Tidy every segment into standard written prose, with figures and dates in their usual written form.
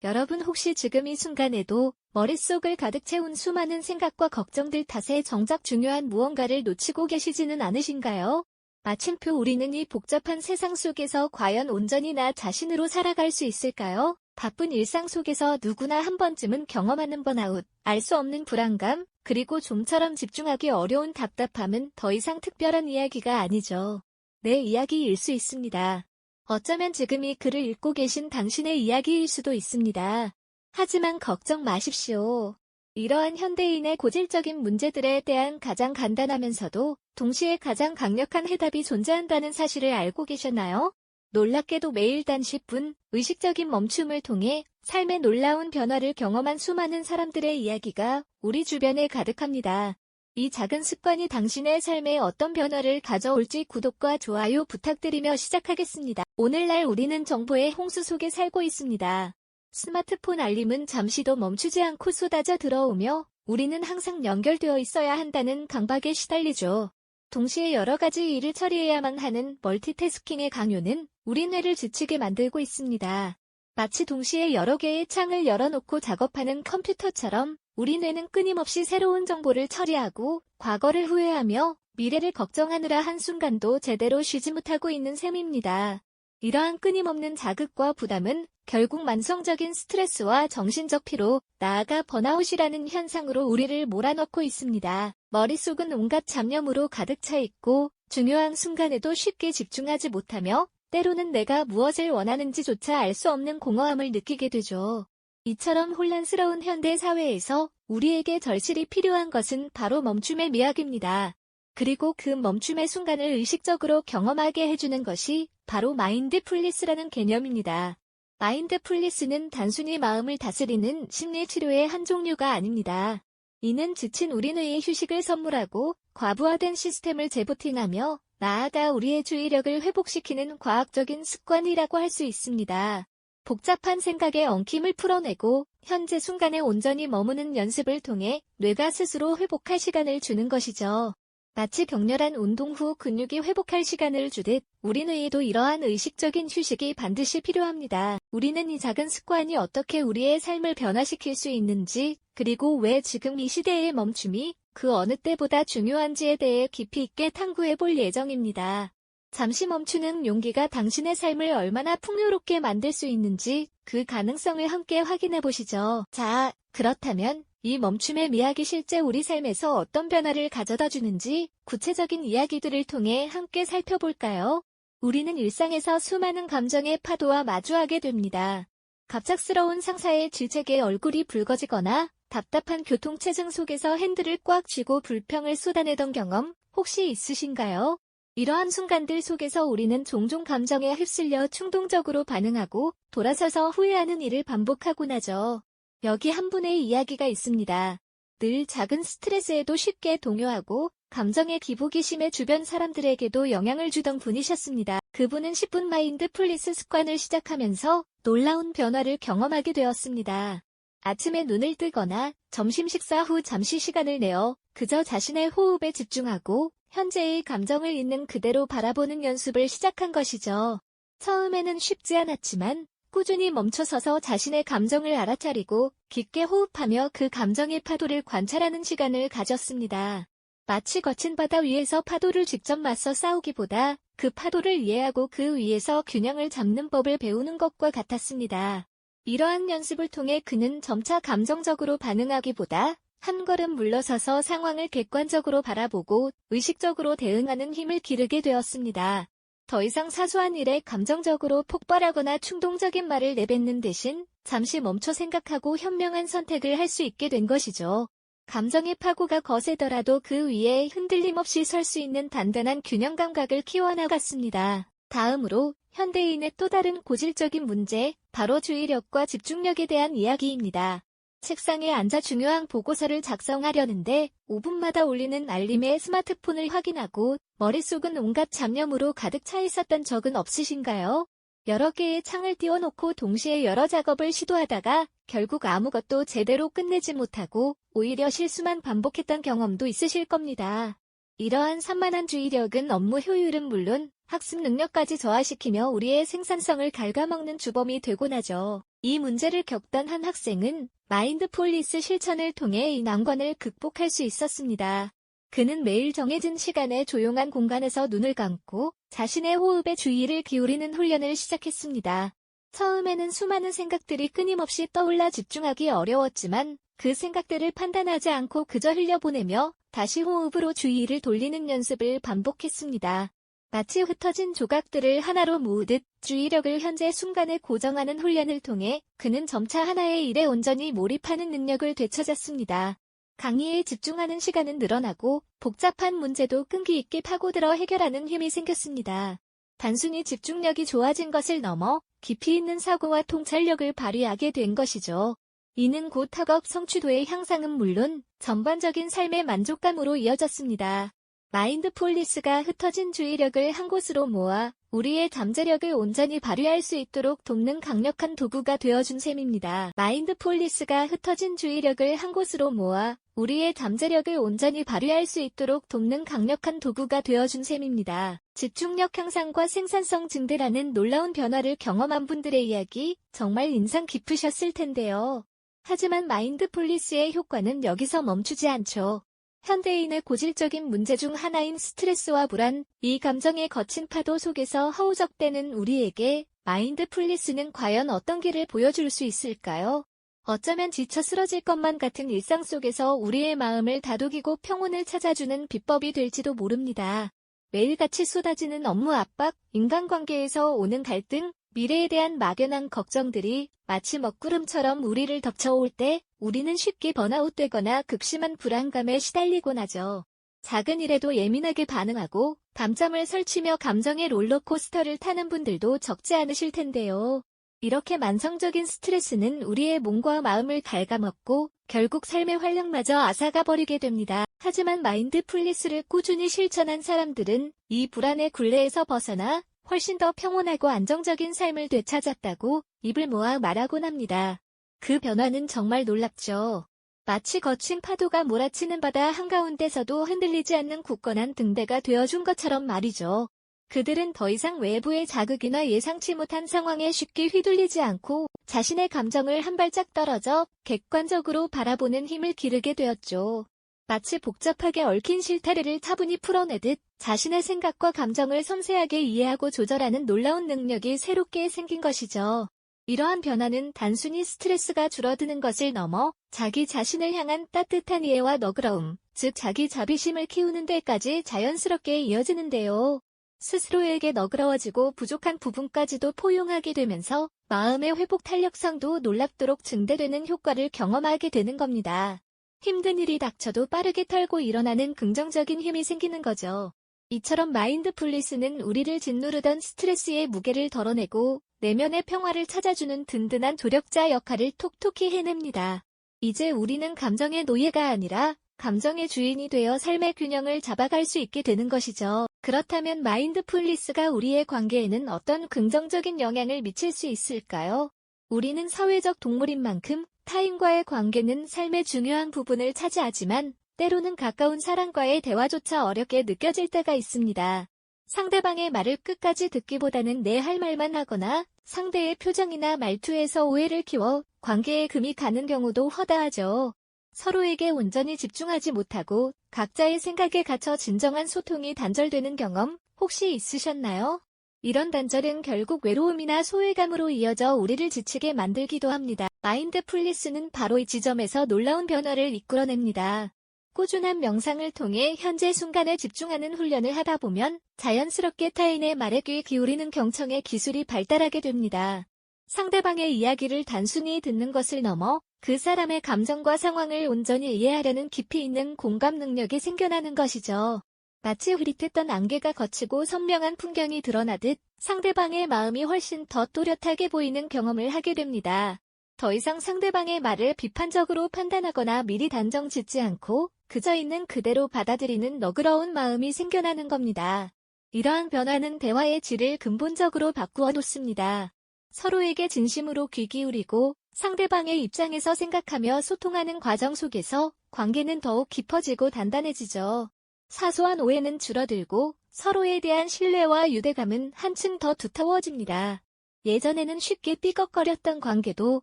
여러분 혹시 지금 이 순간에도 머릿속을 가득 채운 수많은 생각과 걱정들 탓에 정작 중요한 무언가를 놓치고 계시지는 않으신가요? 마침표 우리는 이 복잡한 세상 속에서 과연 온전히 나 자신으로 살아갈 수 있을까요? 바쁜 일상 속에서 누구나 한 번쯤은 경험하는 번아웃, 알 수 없는 불안감, 그리고 좀처럼 집중하기 어려운 답답함은 더 이상 특별한 이야기가 아니죠. 내 이야기일 수 있습니다. 어쩌면 지금 이 글을 읽고 계신 당신의 이야기일 수도 있습니다. 하지만 걱정 마십시오. 이러한 현대인의 고질적인 문제들에 대한 가장 간단하면서도 동시에 가장 강력한 해답이 존재한다는 사실을 알고 계셨나요? 놀랍게도 매일 단 10분 의식적인 멈춤을 통해 삶의 놀라운 변화를 경험한 수많은 사람들의 이야기가 우리 주변에 가득합니다. 이 작은 습관이 당신의 삶에 어떤 변화를 가져올지 구독과 좋아요 부탁드리며 시작하겠습니다. 오늘날 우리는 정보의 홍수 속에 살고 있습니다. 스마트폰 알림은 잠시도 멈추지 않고 쏟아져 들어오며 우리는 항상 연결되어 있어야 한다는 강박에 시달리죠. 동시에 여러 가지 일을 처리해야만 하는 멀티태스킹의 강요는 우리 뇌를 지치게 만들고 있습니다. 마치 동시에 여러 개의 창을 열어놓고 작업하는 컴퓨터처럼 우리 뇌는 끊임없이 새로운 정보를 처리하고 과거를 후회하며 미래를 걱정하느라 한순간도 제대로 쉬지 못하고 있는 셈입니다. 이러한 끊임없는 자극과 부담은 결국 만성적인 스트레스와 정신적 피로, 나아가 번아웃이라는 현상으로 우리를 몰아넣고 있습니다. 머릿속은 온갖 잡념으로 가득 차 있고 중요한 순간에도 쉽게 집중하지 못하며 때로는 내가 무엇을 원하는지조차 알 수 없는 공허함을 느끼게 되죠. 이처럼 혼란스러운 현대 사회에서 우리에게 절실히 필요한 것은 바로 멈춤의 미학입니다. 그리고 그 멈춤의 순간을 의식적으로 경험하게 해주는 것이 바로 마인드풀니스라는 개념입니다. 마인드풀니스는 단순히 마음을 다스리는 심리치료의 한 종류가 아닙니다. 이는 지친 우리 뇌에 휴식을 선물하고 과부하된 시스템을 재부팅하며 나아가 우리의 주의력을 회복시키는 과학적인 습관이라고 할 수 있습니다. 복잡한 생각의 엉킴을 풀어내고 현재 순간에 온전히 머무는 연습을 통해 뇌가 스스로 회복할 시간을 주는 것이죠. 마치 격렬한 운동 후 근육이 회복할 시간을 주듯 우리 뇌에도 이러한 의식적인 휴식이 반드시 필요합니다. 우리는 이 작은 습관이 어떻게 우리의 삶을 변화시킬 수 있는지, 그리고 왜 지금 이 시대의 멈춤이 그 어느 때보다 중요한지에 대해 깊이 있게 탐구해 볼 예정입니다. 잠시 멈추는 용기가 당신의 삶을 얼마나 풍요롭게 만들 수 있는지 그 가능성을 함께 확인해 보시죠. 자, 그렇다면 이 멈춤의 미학이 실제 우리 삶에서 어떤 변화를 가져다 주는지 구체적인 이야기들을 통해 함께 살펴볼까요? 우리는 일상에서 수많은 감정의 파도와 마주하게 됩니다. 갑작스러운 상사의 질책에 얼굴이 붉어지거나 답답한 교통체증 속에서 핸들을 꽉 쥐고 불평을 쏟아내던 경험 혹시 있으신가요? 이러한 순간들 속에서 우리는 종종 감정에 휩쓸려 충동적으로 반응하고 돌아서서 후회하는 일을 반복하곤 하죠. 여기 한 분의 이야기가 있습니다. 늘 작은 스트레스에도 쉽게 동요하고 감정의 기복이 심해 주변 사람들에게도 영향을 주던 분이셨습니다. 그분은 10분 마인드풀니스 습관을 시작하면서 놀라운 변화를 경험하게 되었습니다. 아침에 눈을 뜨거나 점심 식사 후 잠시 시간을 내어 그저 자신의 호흡에 집중하고 현재의 감정을 있는 그대로 바라보는 연습을 시작한 것이죠. 처음에는 쉽지 않았지만 꾸준히 멈춰서서 자신의 감정을 알아차리고 깊게 호흡하며 그 감정의 파도를 관찰하는 시간을 가졌습니다. 마치 거친 바다 위에서 파도를 직접 맞서 싸우기보다 그 파도를 이해하고 그 위에서 균형을 잡는 법을 배우는 것과 같았습니다. 이러한 연습을 통해 그는 점차 감정적으로 반응하기보다 한 걸음 물러서서 상황을 객관적으로 바라보고 의식적으로 대응하는 힘을 기르게 되었습니다. 더 이상 사소한 일에 감정적으로 폭발하거나 충동적인 말을 내뱉는 대신 잠시 멈춰 생각하고 현명한 선택을 할 수 있게 된 것이죠. 감정의 파고가 거세더라도 그 위에 흔들림 없이 설 수 있는 단단한 균형 감각을 키워나갔습니다. 다음으로 현대인의 또 다른 고질적인 문제, 바로 주의력과 집중력에 대한 이야기입니다. 책상에 앉아 중요한 보고서를 작성하려는데 5분마다 울리는 알림에 스마트폰을 확인하고 머릿속은 온갖 잡념으로 가득 차 있었던 적은 없으신가요? 여러 개의 창을 띄워놓고 동시에 여러 작업을 시도하다가 결국 아무것도 제대로 끝내지 못하고 오히려 실수만 반복했던 경험도 있으실 겁니다. 이러한 산만한 주의력은 업무 효율은 물론 학습 능력까지 저하시키며 우리의 생산성을 갉아먹는 주범이 되곤 하죠. 이 문제를 겪던 한 학생은 마인드풀니스 실천을 통해 이 난관을 극복할 수 있었습니다. 그는 매일 정해진 시간에 조용한 공간에서 눈을 감고 자신의 호흡에 주의를 기울이는 훈련을 시작했습니다. 처음에는 수많은 생각들이 끊임없이 떠올라 집중하기 어려웠지만 그 생각들을 판단하지 않고 그저 흘려보내며 다시 호흡으로 주의를 돌리는 연습을 반복했습니다. 마치 흩어진 조각들을 하나로 모으듯 주의력을 현재 순간에 고정하는 훈련을 통해 그는 점차 하나의 일에 온전히 몰입하는 능력을 되찾았습니다. 강의에 집중하는 시간은 늘어나고 복잡한 문제도 끈기 있게 파고들어 해결하는 힘이 생겼습니다. 단순히 집중력이 좋아진 것을 넘어 깊이 있는 사고와 통찰력을 발휘하게 된 것이죠. 이는 곧 학업 성취도의 향상은 물론 전반적인 삶의 만족감으로 이어졌습니다. 마인드풀니스가 흩어진 주의력을 한 곳으로 모아 우리의 잠재력을 온전히 발휘할 수 있도록 돕는 강력한 도구가 되어준 셈입니다. 마인드풀니스가 흩어진 주의력을 한 곳으로 모아 우리의 잠재력을 온전히 발휘할 수 있도록 돕는 강력한 도구가 되어준 셈입니다. 집중력 향상과 생산성 증대라는 놀라운 변화를 경험한 분들의 이야기 정말 인상 깊으셨을 텐데요. 하지만 마인드풀니스의 효과는 여기서 멈추지 않죠. 현대인의 고질적인 문제 중 하나인 스트레스와 불안, 이 감정의 거친 파도 속에서 허우적대는 우리에게 마인드풀니스는 과연 어떤 길을 보여줄 수 있을까요? 어쩌면 지쳐 쓰러질 것만 같은 일상 속에서 우리의 마음을 다독이고 평온을 찾아주는 비법이 될지도 모릅니다. 매일같이 쏟아지는 업무 압박, 인간관계에서 오는 갈등, 미래에 대한 막연한 걱정들이 마치 먹구름처럼 우리를 덮쳐올 때 우리는 쉽게 번아웃되거나 극심한 불안감에 시달리곤 하죠. 작은 일에도 예민하게 반응하고 밤잠을 설치며 감정의 롤러코스터를 타는 분들도 적지 않으실 텐데요. 이렇게 만성적인 스트레스는 우리의 몸과 마음을 갉아먹고 결국 삶의 활력마저 앗아가버리게 됩니다. 하지만 마인드풀니스를 꾸준히 실천한 사람들은 이 불안의 굴레에서 벗어나 훨씬 더 평온하고 안정적인 삶을 되찾았다고 입을 모아 말하곤 합니다. 그 변화는 정말 놀랍죠. 마치 거친 파도가 몰아치는 바다 한가운데서도 흔들리지 않는 굳건한 등대가 되어준 것처럼 말이죠. 그들은 더 이상 외부의 자극이나 예상치 못한 상황에 쉽게 휘둘리지 않고 자신의 감정을 한 발짝 떨어져 객관적으로 바라보는 힘을 기르게 되었죠. 마치 복잡하게 얽힌 실타래를 차분히 풀어내듯 자신의 생각과 감정을 섬세하게 이해하고 조절하는 놀라운 능력이 새롭게 생긴 것이죠. 이러한 변화는 단순히 스트레스가 줄어드는 것을 넘어 자기 자신을 향한 따뜻한 이해와 너그러움, 즉 자기 자비심을 키우는 데까지 자연스럽게 이어지는데요. 스스로에게 너그러워지고 부족한 부분까지도 포용하게 되면서 마음의 회복 탄력성도 놀랍도록 증대되는 효과를 경험하게 되는 겁니다. 힘든 일이 닥쳐도 빠르게 털고 일어나는 긍정적인 힘이 생기는 거죠. 이처럼 마인드풀니스는 우리를 짓누르던 스트레스의 무게를 덜어내고 내면의 평화를 찾아주는 든든한 조력자 역할을 톡톡히 해냅니다. 이제 우리는 감정의 노예가 아니라 감정의 주인이 되어 삶의 균형을 잡아갈 수 있게 되는 것이죠. 그렇다면 마인드풀니스가 우리의 관계에는 어떤 긍정적인 영향을 미칠 수 있을까요? 우리는 사회적 동물인 만큼 타인과의 관계는 삶의 중요한 부분을 차지하지만 때로는 가까운 사람과의 대화조차 어렵게 느껴질 때가 있습니다. 상대방의 말을 끝까지 듣기보다는 내 할 말만 하거나 상대의 표정이나 말투에서 오해를 키워 관계에 금이 가는 경우도 허다하죠. 서로에게 온전히 집중하지 못하고 각자의 생각에 갇혀 진정한 소통이 단절되는 경험 혹시 있으셨나요? 이런 단절은 결국 외로움이나 소외감으로 이어져 우리를 지치게 만들기도 합니다. 마인드풀니스는 바로 이 지점에서 놀라운 변화를 이끌어냅니다. 꾸준한 명상을 통해 현재 순간에 집중하는 훈련을 하다 보면 자연스럽게 타인의 말에 귀 기울이는 경청의 기술이 발달하게 됩니다. 상대방의 이야기를 단순히 듣는 것을 넘어 그 사람의 감정과 상황을 온전히 이해하려는 깊이 있는 공감 능력이 생겨나는 것이죠. 마치 흐릿했던 안개가 걷히고 선명한 풍경이 드러나듯 상대방의 마음이 훨씬 더 또렷하게 보이는 경험을 하게 됩니다. 더 이상 상대방의 말을 비판적으로 판단하거나 미리 단정 짓지 않고 그저 있는 그대로 받아들이는 너그러운 마음이 생겨나는 겁니다. 이러한 변화는 대화의 질을 근본적으로 바꾸어 놓습니다. 서로에게 진심으로 귀 기울이고 상대방의 입장에서 생각하며 소통하는 과정 속에서 관계는 더욱 깊어지고 단단해지죠. 사소한 오해는 줄어들고 서로에 대한 신뢰와 유대감은 한층 더 두터워집니다. 예전에는 쉽게 삐걱거렸던 관계도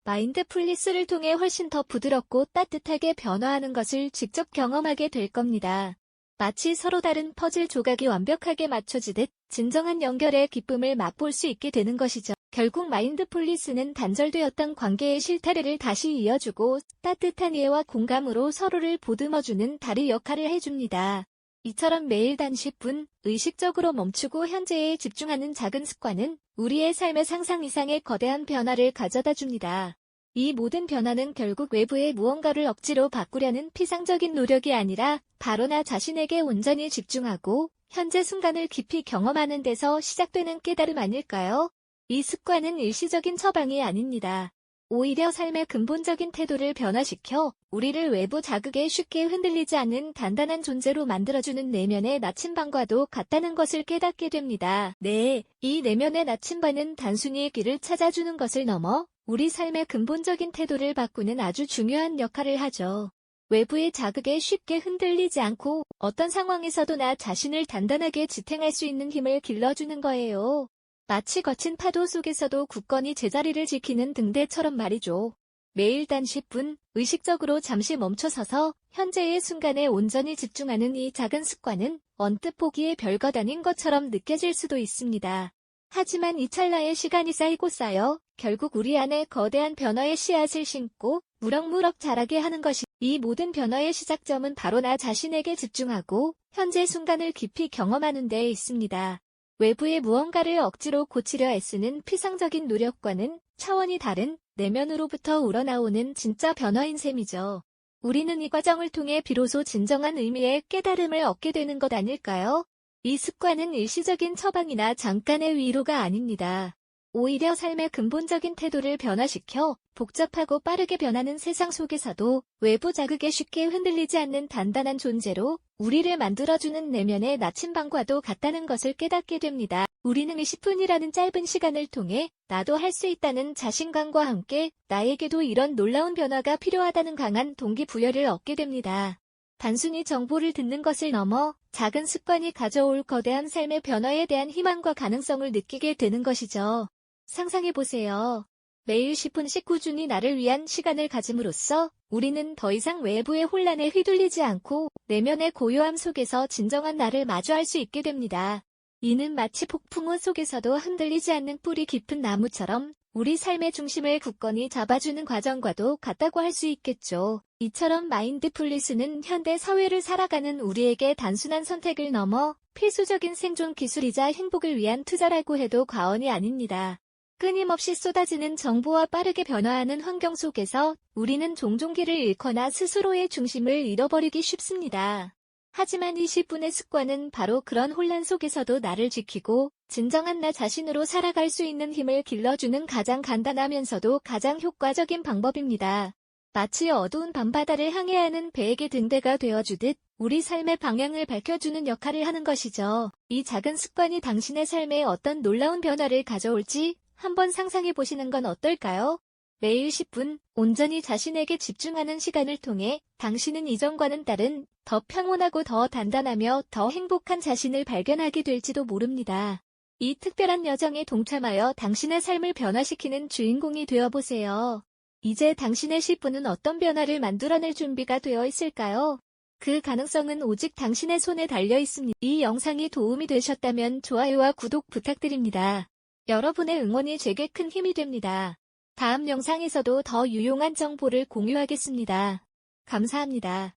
마인드풀니스를 통해 훨씬 더 부드럽고 따뜻하게 변화하는 것을 직접 경험하게 될 겁니다. 마치 서로 다른 퍼즐 조각이 완벽하게 맞춰지듯 진정한 연결의 기쁨을 맛볼 수 있게 되는 것이죠. 결국 마인드풀니스는 단절되었던 관계의 실타래를 다시 이어주고 따뜻한 이해와 공감으로 서로를 보듬어주는 다리 역할을 해줍니다. 이처럼 매일 단 10분 의식적으로 멈추고 현재에 집중하는 작은 습관은 우리의 삶의 상상 이상의 거대한 변화를 가져다 줍니다. 이 모든 변화는 결국 외부의 무언가를 억지로 바꾸려는 피상적인 노력이 아니라 바로 나 자신에게 온전히 집중하고 현재 순간을 깊이 경험하는 데서 시작되는 깨달음 아닐까요? 이 습관은 일시적인 처방이 아닙니다. 오히려 삶의 근본적인 태도를 변화시켜 우리를 외부 자극에 쉽게 흔들리지 않는 단단한 존재로 만들어주는 내면의 나침반과도 같다는 것을 깨닫게 됩니다. 네, 이 내면의 나침반은 단순히 길을 찾아주는 것을 넘어 우리 삶의 근본적인 태도를 바꾸는 아주 중요한 역할을 하죠. 외부의 자극에 쉽게 흔들리지 않고 어떤 상황에서도 나 자신을 단단하게 지탱할 수 있는 힘을 길러주는 거예요. 마치 거친 파도 속에서도 굳건히 제자리를 지키는 등대처럼 말이죠. 매일 단 10분 의식적으로 잠시 멈춰서서 현재의 순간에 온전히 집중하는 이 작은 습관은 언뜻 보기에 별것 아닌 것처럼 느껴질 수도 있습니다. 하지만 이 찰나의 시간이 쌓이고 쌓여 결국 우리 안에 거대한 변화의 씨앗을 심고 무럭무럭 자라게 하는 것이 이 모든 변화의 시작점은 바로 나 자신에게 집중하고 현재 순간을 깊이 경험하는 데에 있습니다. 외부의 무언가를 억지로 고치려 애쓰는 피상적인 노력과는 차원이 다른 내면으로부터 우러나오는 진짜 변화인 셈이죠. 우리는 이 과정을 통해 비로소 진정한 의미의 깨달음을 얻게 되는 것 아닐까요? 이 습관은 일시적인 처방이나 잠깐의 위로가 아닙니다. 오히려 삶의 근본적인 태도를 변화시켜 복잡하고 빠르게 변하는 세상 속에서도 외부 자극에 쉽게 흔들리지 않는 단단한 존재로 우리를 만들어주는 내면의 나침반과도 같다는 것을 깨닫게 됩니다. 우리는 이 10분이라는 짧은 시간을 통해 나도 할 수 있다는 자신감과 함께 나에게도 이런 놀라운 변화가 필요하다는 강한 동기부여를 얻게 됩니다. 단순히 정보를 듣는 것을 넘어 작은 습관이 가져올 거대한 삶의 변화에 대한 희망과 가능성을 느끼게 되는 것이죠. 상상해보세요. 매일 10분씩 꾸준히 나를 위한 시간을 가짐으로써 우리는 더 이상 외부의 혼란에 휘둘리지 않고 내면의 고요함 속에서 진정한 나를 마주할 수 있게 됩니다. 이는 마치 폭풍우 속에서도 흔들리지 않는 뿌리 깊은 나무처럼 우리 삶의 중심을 굳건히 잡아주는 과정과도 같다고 할 수 있겠죠. 이처럼 마인드풀니스는 현대 사회를 살아가는 우리에게 단순한 선택을 넘어 필수적인 생존 기술이자 행복을 위한 투자라고 해도 과언이 아닙니다. 끊임없이 쏟아지는 정보와 빠르게 변화하는 환경 속에서 우리는 종종 길을 잃거나 스스로의 중심을 잃어버리기 쉽습니다. 하지만 이 10분의 습관은 바로 그런 혼란 속에서도 나를 지키고 진정한 나 자신으로 살아갈 수 있는 힘을 길러주는 가장 간단하면서도 가장 효과적인 방법입니다. 마치 어두운 밤바다를 항해하는 배에게 등대가 되어주듯 우리 삶의 방향을 밝혀주는 역할을 하는 것이죠. 이 작은 습관이 당신의 삶에 어떤 놀라운 변화를 가져올지 한번 상상해 보시는 건 어떨까요? 매일 10분 온전히 자신에게 집중하는 시간을 통해 당신은 이전과는 다른 더 평온하고 더 단단하며 더 행복한 자신을 발견하게 될지도 모릅니다. 이 특별한 여정에 동참하여 당신의 삶을 변화시키는 주인공이 되어보세요. 이제 당신의 10분은 어떤 변화를 만들어낼 준비가 되어 있을까요? 그 가능성은 오직 당신의 손에 달려 있습니다. 이 영상이 도움이 되셨다면 좋아요와 구독 부탁드립니다. 여러분의 응원이 제게 큰 힘이 됩니다. 다음 영상에서도 더 유용한 정보를 공유하겠습니다. 감사합니다.